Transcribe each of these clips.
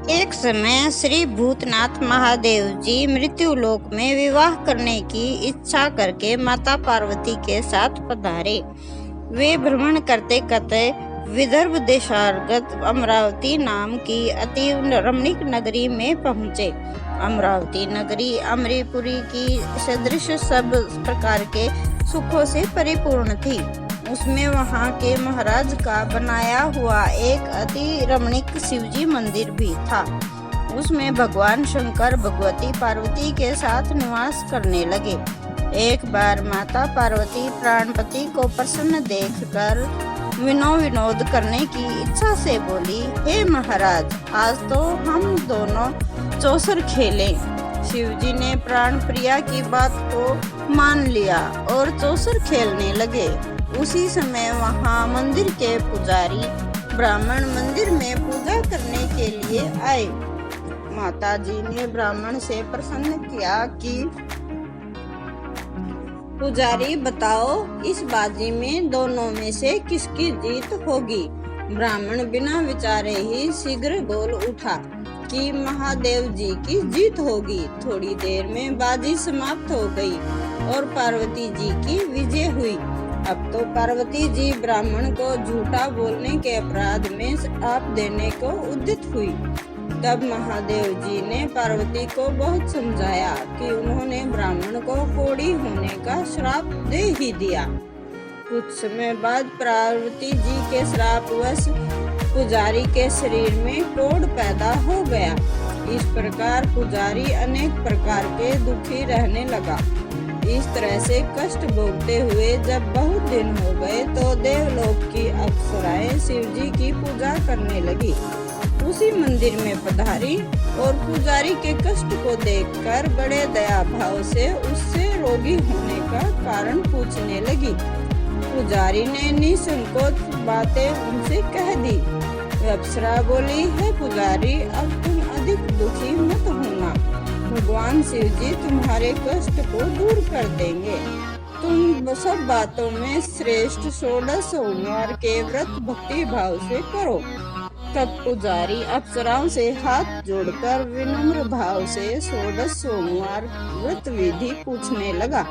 एक समय श्री भूतनाथ महादेव जी मृत्युलोक में विवाह करने की इच्छा करके माता पार्वती के साथ पधारे। वे भ्रमण करते करते विदर्भ देशांतर्गत अमरावती नाम की अति रमणीक नगरी में पहुँचे। अमरावती नगरी अमरीपुरी की सदृश सब प्रकार के सुखों से परिपूर्ण थी। उसमें वहाँ के महाराज का बनाया हुआ एक अति रमणीक शिवजी मंदिर भी था। उसमें भगवान शंकर भगवती पार्वती के साथ निवास करने लगे। एक बार माता पार्वती प्राणपति को प्रसन्न देखकर विनोद करने की इच्छा से बोली, हे महाराज, आज तो हम दोनों चौसर खेलें। शिवजी ने प्राण प्रिया की बात को मान लिया और चौसर खेलने लगे। उसी समय वहाँ मंदिर के पुजारी ब्राह्मण मंदिर में पूजा करने के लिए आए। माता जी ने ब्राह्मण से प्रश्न किया कि पुजारी बताओ, इस बाजी में दोनों में से किसकी जीत होगी। ब्राह्मण बिना विचारे ही शीघ्र बोल उठा कि महादेव जी की जीत होगी। थोड़ी देर में बाजी समाप्त हो गई और पार्वती जी की विजय हुई। अब तो पार्वती जी ब्राह्मण को झूठा बोलने के अपराध में श्राप देने को उद्यत हुई। तब महादेव जी ने पार्वती को बहुत समझाया कि उन्होंने ब्राह्मण को कोढ़ी होने का श्राप दे ही दिया। कुछ समय बाद पार्वती जी के श्रापवश पुजारी के शरीर में कोढ़ पैदा हो गया। इस प्रकार पुजारी अनेक प्रकार के दुखी रहने लगा। इस तरह से कष्ट भोगते हुए जब बहुत दिन हो गए तो देवलोक की अप्सराएं शिवजी की पूजा करने लगी। उसी मंदिर में पधारी और पुजारी के कष्ट को देखकर बड़े दया भाव से उससे रोगी होने का कारण पूछने लगी। पुजारी ने निसंकोच बातें उनसे कह दी। अप्सरा बोली, है पुजारी, अब तुम अधिक दुखी मत होना। भगवान शिव जी तुम्हारे कष्ट को दूर कर देंगे। तुम सब बातों में श्रेष्ठ 16 सोमवार के व्रत भक्ति भाव से करो। तब पुजारी अप्सराओं से हाथ जोड़कर विनम्र भाव से 16 सोमवार व्रत विधि पूछने लगा।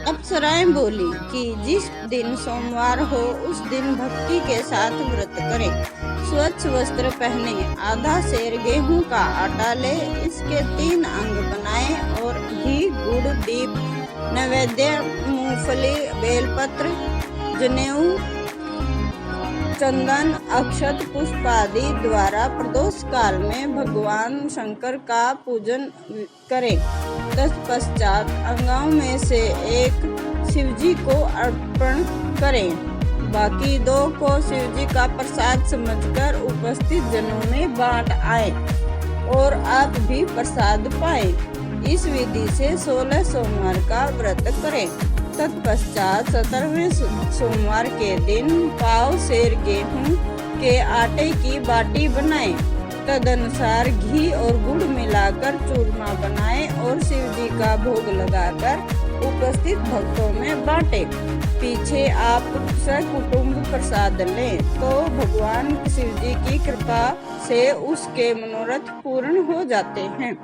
अप्सराएं बोली कि जिस दिन सोमवार हो उस दिन भक्ति के साथ व्रत करें। स्वच्छ वस्त्र पहने, आधा सेर गेहूं का आटा ले, इसके 3 अंग बनाए और घी, गुड़, दीप, नैवेद्य, मूंगफली, बेलपत्र, जनेऊ, चंदन, अक्षत, पुष्प आदि द्वारा प्रदोष काल में भगवान शंकर का पूजन करें। तत्पश्चात अंगों में से एक शिवजी को अर्पण करें। बाकी 2 को शिवजी का प्रसाद समझकर उपस्थित जनों में बांट आए और आप भी प्रसाद पाए। इस विधि से 16 सोमवार का व्रत करें। तत्पश्चात 17वें सोमवार के दिन पाव सेर गेहूं के आटे की बाटी बनाएं। तदनुसार घी और गुड़ मिलाकर चूरमा बनाएं और शिवजी का भोग लगाकर उपस्थित भक्तों में बांटे। पीछे आप सकुटुंब प्रसाद लें तो भगवान शिवजी की कृपा से उसके मनोरथ पूर्ण हो जाते हैं।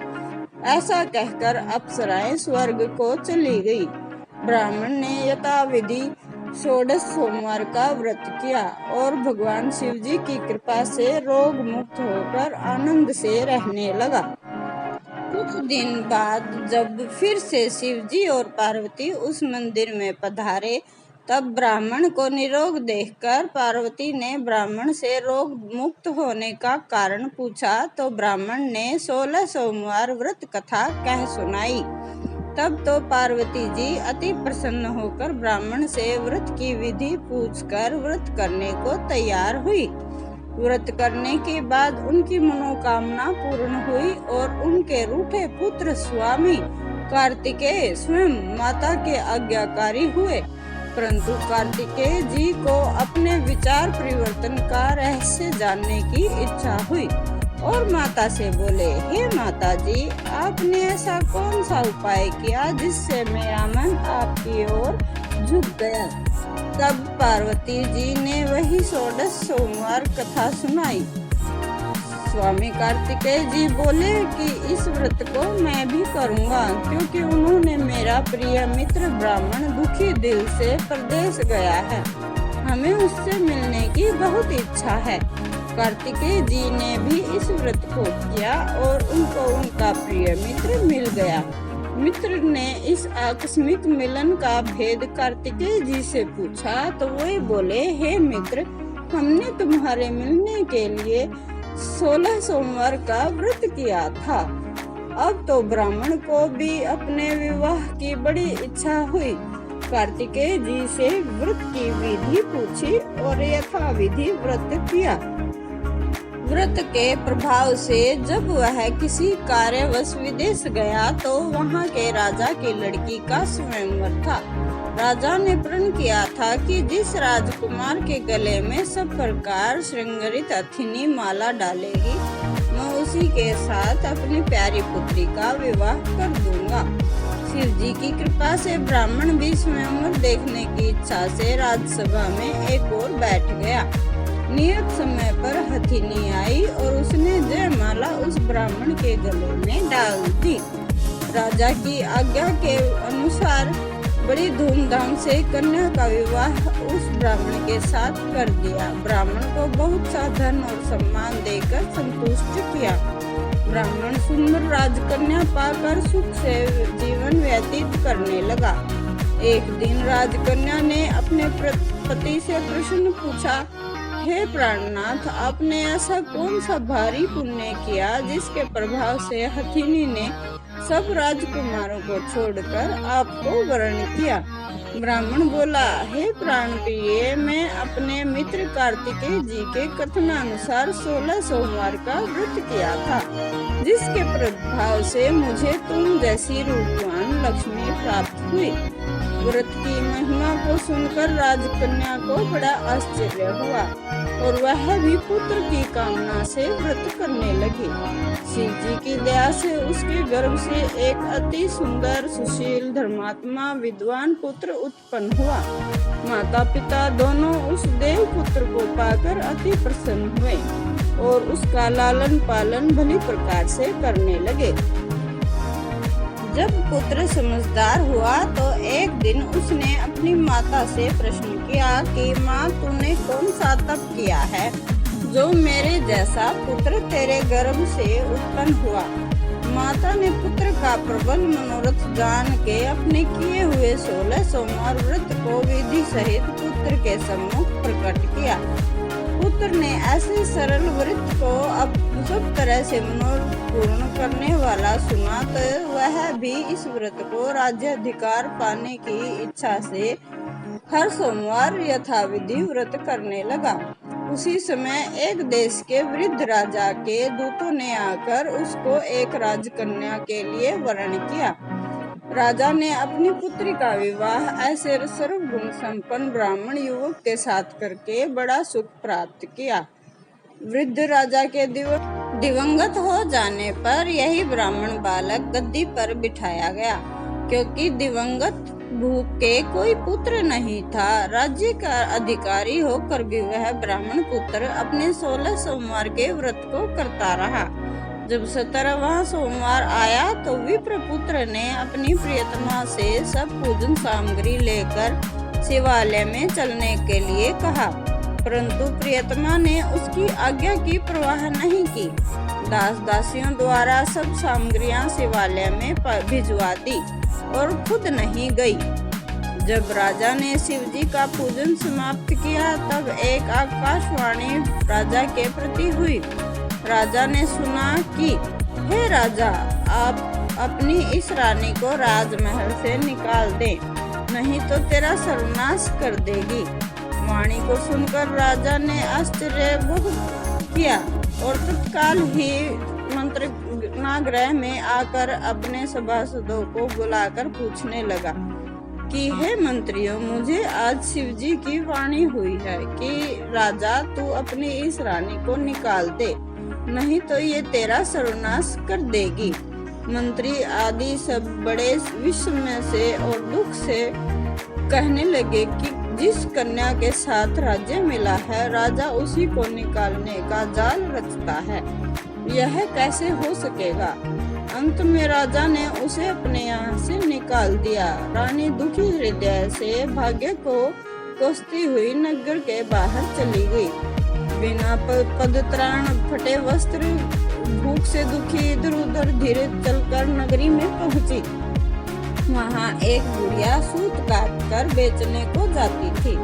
ऐसा कहकर अप्सराएं स्वर्ग को चली गई। ब्राह्मण ने यथाविधि 16 सोमवार का व्रत किया और भगवान शिवजी की कृपा से रोग मुक्त होकर आनंद से रहने लगा। कुछ दिन बाद जब फिर से शिवजी और पार्वती उस मंदिर में पधारे, तब ब्राह्मण को निरोग देखकर पार्वती ने ब्राह्मण से रोग मुक्त होने का कारण पूछा तो ब्राह्मण ने 16 सोमवार व्रत कथा कह सुनाई। तब तो पार्वती जी अति प्रसन्न होकर ब्राह्मण से व्रत की विधि पूछकर व्रत करने को तैयार हुई। व्रत करने के बाद उनकी मनोकामना पूर्ण हुई और उनके रूठे पुत्र स्वामी कार्तिकेय स्वयं माता के आज्ञाकारी हुए। परंतु कार्तिकेय जी को अपने विचार परिवर्तन का रहस्य जानने की इच्छा हुई और माता से बोले, हे माता जी, आपने ऐसा कौन सा उपाय किया जिससे मेरा मन आपकी ओर झुक गया। तब पार्वती जी ने वही 16 सोमवार कथा सुनाई। स्वामी कार्तिकेय जी बोले कि इस व्रत को मैं भी करूंगा, क्योंकि उन्होंने मेरा प्रिय मित्र ब्राह्मण दुखी दिल से परदेश गया है, हमें उससे मिलने की बहुत इच्छा है। कार्तिकेय जी ने भी इस व्रत को किया और उनको उनका प्रिय मित्र मिल गया। मित्र ने इस आकस्मिक मिलन का भेद कार्तिकेय जी से पूछा तो वे बोले, हे मित्र, हमने तुम्हारे मिलने के लिए 16 सोमवार का व्रत किया था। अब तो ब्राह्मण को भी अपने विवाह की बड़ी इच्छा हुई। कार्तिकेय जी से व्रत की विधि पूछी और यथाविधि व्रत किया। व्रत के प्रभाव से जब वह किसी कार्यवश विदेश गया तो वहां के राजा की लड़की का स्वयंवर था। राजा ने प्रण किया था कि जिस राजकुमार के गले में सब प्रकार श्रृंगारित अथिनी माला डालेगी, मैं उसी के साथ अपनी प्यारी पुत्री का विवाह कर दूंगा। शिव जी की कृपा से ब्राह्मण भी स्वयंवर देखने की इच्छा से राजसभा में एक ओर बैठ गया। नियत समय पर हथिनी आई और उसने जयमाला उस ब्राह्मण के गले में डाल दी। राजा की आज्ञा के अनुसार बड़ी धूमधाम से कन्या का विवाह उस ब्राह्मण के साथ कर दिया। ब्राह्मण को बहुत सा धन और सम्मान देकर संतुष्ट किया। ब्राह्मण सुंदर राजकन्या पाकर सुख से जीवन व्यतीत करने लगा। एक दिन राजकन्या ने अपने पति से प्रश्न पूछा, हे प्राणनाथ, आपने ऐसा कौन सा भारी पुण्य किया जिसके प्रभाव से हथिनी ने सब राजकुमारों को छोड़कर आपको वर्ण किया? ब्राह्मण बोला, हे प्राण प्रिय, मैं अपने मित्र कार्तिकेय जी के कथनानुसार 16 सोमवार का व्रत किया था, जिसके प्रभाव से मुझे तुम जैसी रूपवान लक्ष्मी प्राप्त हुई। व्रत की महिमा को सुनकर राजकन्या को बड़ा आश्चर्य हुआ और वह भी पुत्र की कामना से व्रत करने लगी। शिव जी की दया से उसके गर्भ से एक अति सुंदर, सुशील, धर्मात्मा, विद्वान पुत्र उत्पन्न हुआ। माता पिता दोनों उस देव पुत्र को पाकर अति प्रसन्न हुए और उसका लालन पालन भली प्रकार से करने लगे। जब पुत्र समझदार हुआ तो एक दिन उसने अपनी माता से प्रश्न किया कि माँ, तूने कौन सा तप किया है जो मेरे जैसा पुत्र तेरे गर्भ से उत्पन्न हुआ? माता ने पुत्र का प्रबल मनोरथ जान के अपने किए हुए 16 सोमवार व्रत को विधि सहित पुत्र के सम्मुख प्रकट किया। पुत्र ने ऐसे सरल व्रत को अब सब तरह से मनोरथ पूर्ण करने वाला सुना तो वह भी इस व्रत को राज्याधिकार पाने की इच्छा से हर सोमवार यथाविधि व्रत करने लगा। उसी समय एक देश के वृद्ध राजा के दूतों ने आकर उसको एक राजकन्या के लिए वर्ण किया। राजा ने अपनी पुत्री का विवाह ऐसे सर्वगुण संपन्न ब्राह्मण युवक के साथ करके बड़ा सुख प्राप्त किया। वृद्ध राजा के दिवंगत हो जाने पर यही ब्राह्मण बालक गद्दी पर बिठाया गया, क्योंकि दिवंगत भूप के कोई पुत्र नहीं था। राज्य का अधिकारी होकर भी वह ब्राह्मण पुत्र अपने 16 सोमवार के व्रत को करता रहा। जब 17वां सोमवार आया तो विप्रपुत्र ने अपनी प्रियतमा से सब पूजन सामग्री लेकर शिवालय में चलने के लिए कहा, परंतु प्रियतमा ने उसकी आज्ञा की परवाह नहीं की। दास दासियों द्वारा सब सामग्रियां शिवालय में भिजवा दी और खुद नहीं गई। जब राजा ने शिव जी का पूजन समाप्त किया तब एक आकाशवाणी राजा के प्रति हुई। राजा ने सुना कि हे राजा, आप अपनी इस रानी को राजमहल से निकाल दे, नहीं तो तेरा सर्वनाश कर देगी। वाणी को सुनकर राजा ने आश्चर्य बहुत किया और तत्काल ही मंत्रनागृह में आकर अपने सभासदों को बुलाकर पूछने लगा कि हे मंत्रियों, मुझे आज शिव जी की वाणी हुई है कि राजा तू अपनी इस रानी को निकाल दे, नहीं तो ये तेरा सर्वनाश कर देगी। मंत्री आदि सब बड़े विस्मय से और दुख से कहने लगे कि जिस कन्या के साथ राज्य मिला है, राजा उसी को निकालने का जाल रचता है। यह कैसे हो सकेगा? अंत में राजा ने उसे अपने यहाँ से निकाल दिया। रानी दुखी हृदय से भाग्य को कोसती हुई नगर के बाहर चली गई। बिना पदत्राण, फटे वस्त्र, भूख से दुखी इधर उधर धीरे चलकर नगरी में पहुंची। वहाँ एक बुढ़िया सूत काट कर बेचने को जाती थी।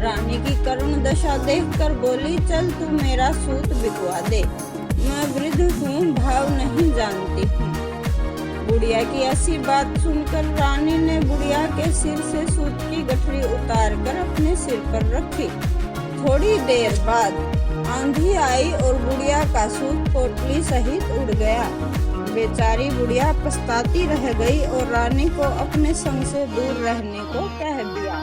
रानी की करुण दशा देखकर बोली, चल तू मेरा सूत बिकवा दे, मैं वृद्ध हूँ, भाव नहीं जानती हूँ। बुढ़िया की ऐसी बात सुनकर रानी ने बुढ़िया के सिर से सूत की गठरी उतार कर अपने सिर पर रखी। थोड़ी देर बाद आंधी आई और बुढ़िया का सूत पोटली सहित उड़ गया। बेचारी बुढ़िया पछताती रह गई और रानी को अपने संग से दूर रहने को कह दिया।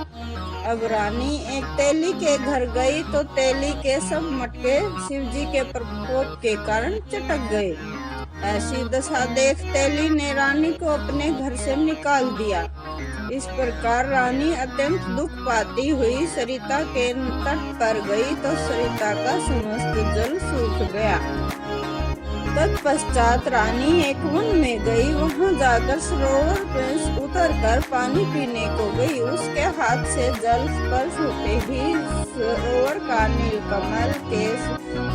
अब रानी एक तेली के घर गई तो तेली के सब मटके शिवजी के प्रकोप के कारण चटक गए। ऐसी दशा देख तेली ने रानी को अपने घर से निकाल दिया। इस प्रकार रानी अत्यंत दुख पाती हुई सरिता के तट पर गई तो सरिता का समस्त जल सूख गया। तत्पश्चात रानी एक वन में गई। वहां जाकर सरोवर में उतरकर पानी पीने को गई। उसके हाथ से जल स्पर्श होते ही सरोवर का नीलकमल के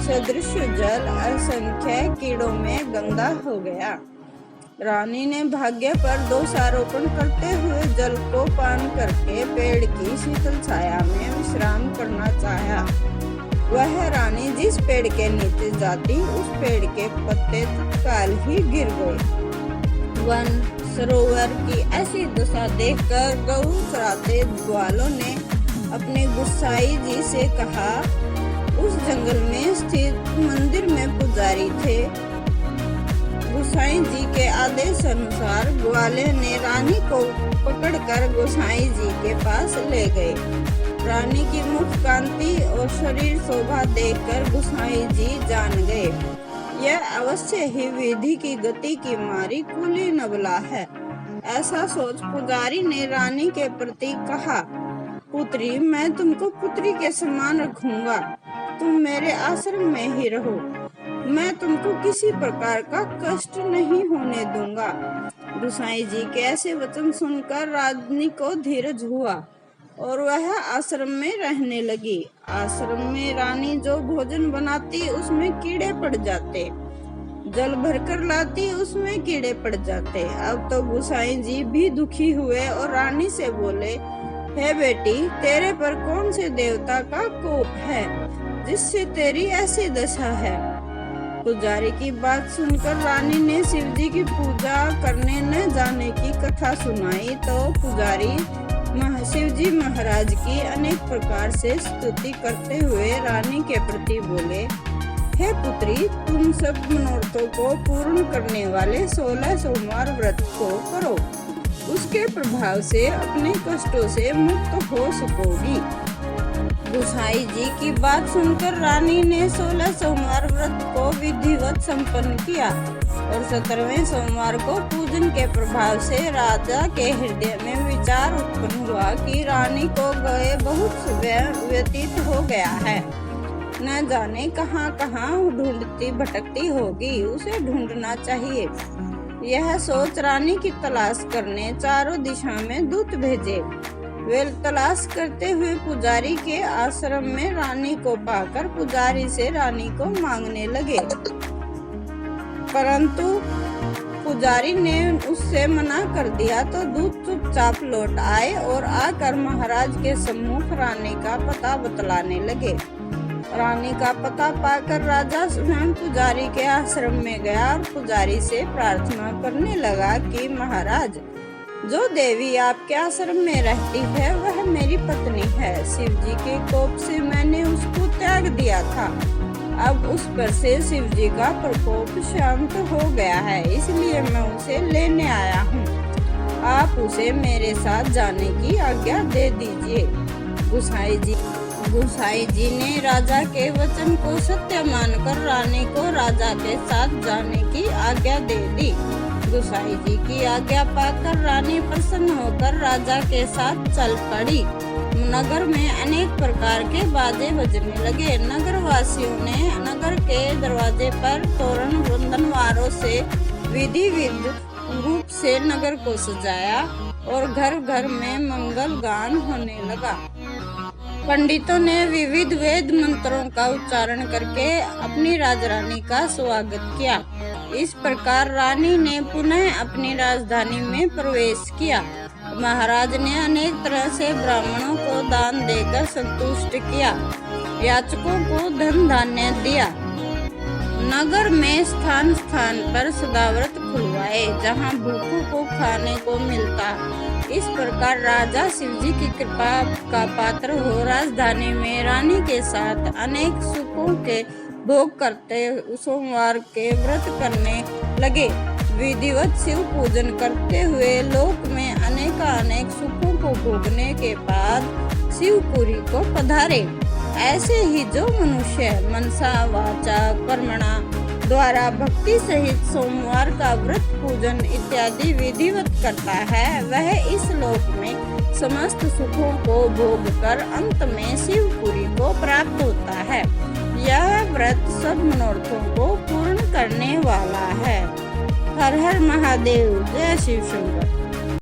सदृश जल असंख्य कीड़ों में गंदा हो गया। रानी ने भाग्य पर दोषारोपण करते हुए जल को पान करके पेड़ की शीतल छाया में विश्राम करना चाहा। वह रानी जिस पेड़ के नीचे जाती, उस पेड़ के पत्ते तत्काल ही गिर गए। वन सरोवर की ऐसी दशा देखकर गऊ चराते ग्वालों ने अपने गुस्साई जी से कहा, उस जंगल में स्थित मंदिर में पुजारी थे। गोसाई जी के आदेश अनुसार ग्वाले ने रानी को पकड़कर गोसाई जी के पास ले गए। रानी की मुख कांति और शरीर शोभा देखकर गोसाई जी जान गए, यह अवश्य ही विधि की गति की मारी कुली नबला है। ऐसा सोच पुजारी ने रानी के प्रति कहा, पुत्री, मैं तुमको पुत्री के समान रखूंगा, तुम मेरे आश्रम में ही रहो, मैं तुमको किसी प्रकार का कष्ट नहीं होने दूंगा। गोसाई जी के ऐसे वचन सुनकर रानी को धीरज हुआ और वह आश्रम में रहने लगी। आश्रम में रानी जो भोजन बनाती उसमें कीड़े पड़ जाते, जल भरकर लाती उसमें कीड़े पड़ जाते। अब तो गोसाई जी भी दुखी हुए और रानी से बोले, हे बेटी, तेरे पर कौन से देवता का कोप है जिससे तेरी ऐसी दशा है? पुजारी की बात सुनकर रानी ने शिवजी की पूजा करने न जाने की कथा सुनाई तो पुजारी शिवजी महाराज की अनेक प्रकार से स्तुति करते हुए रानी के प्रति बोले, हे पुत्री, तुम सब मनोरथों को पूर्ण करने वाले 16 सोमवार व्रत को करो, उसके प्रभाव से अपने कष्टों से मुक्त हो सकोगी। गोसाई जी की बात सुनकर रानी ने 16 सोमवार व्रत को विधिवत संपन्न किया और 17वें सोमवार को पूजन के प्रभाव से राजा के हृदय में विचार उत्पन्न हुआ कि रानी को गए बहुत समय व्यतीत हो गया है, न जाने कहाँ कहाँ ढूंढती भटकती होगी, उसे ढूंढना चाहिए। यह सोच रानी की तलाश करने चारों दिशा में दूत भेजे। वे तलाश करते हुए पुजारी के आश्रम में रानी को पाकर पुजारी से रानी को मांगने लगे, परंतु पुजारी ने उससे मना कर दिया तो दूत चुपचाप लौट आए और आकर महाराज के सम्मुख रानी का पता बतलाने लगे। रानी का पता पाकर राजा स्वयं पुजारी के आश्रम में गया और पुजारी से प्रार्थना करने लगा कि महाराज, जो देवी आपके आश्रम में रहती है वह मेरी पत्नी है। शिवजी के कोप से मैंने उसको त्याग दिया था, अब उस पर से शिवजी का प्रकोप शांत हो गया है, इसलिए मैं उसे लेने आया हूँ। आप उसे मेरे साथ जाने की आज्ञा दे दीजिए। गोसाई जी ने राजा के वचन को सत्य मानकर रानी को राजा के साथ जाने की आज्ञा दे दी। गोसाई जी की आज्ञा पाकर रानी प्रसन्न होकर राजा के साथ चल पड़ी। नगर में अनेक प्रकार के बाजे बजने लगे। नगरवासियों ने नगर के दरवाजे पर तोरण बंधनवारों से विधिवत रूप से नगर को सजाया और घर घर में मंगल गान होने लगा। पंडितों ने विविध वेद मंत्रों का उच्चारण करके अपनी राजरानी का स्वागत किया। इस प्रकार रानी ने पुनः अपनी राजधानी में प्रवेश किया। महाराज ने अनेक तरह से ब्राह्मणों को दान देकर संतुष्ट किया, याचकों को धन धान्य दिया। नगर में स्थान स्थान पर सदाव्रत खुलवाए जहाँ भूखों को खाने को मिलता। इस प्रकार राजा शिवजी की कृपा का पात्र हो राजधानी में रानी के साथ अनेक सुखों के भोग करते सोमवार के व्रत करने लगे। विधिवत शिव पूजन करते हुए लोक में अनेक सुखों को भोगने के बाद शिवपुरी को पधारे। ऐसे ही जो मनुष्य मनसा वाचा कर्मणा द्वारा भक्ति सहित सोमवार का व्रत पूजन इत्यादि विधिवत करता है, वह इस लोक में समस्त सुखों को भोग कर अंत में शिवपुरी को प्राप्त होता है। यह व्रत सब मनोरथों को पूर्ण करने वाला है। हर हर महादेव, जय शिव शंकर।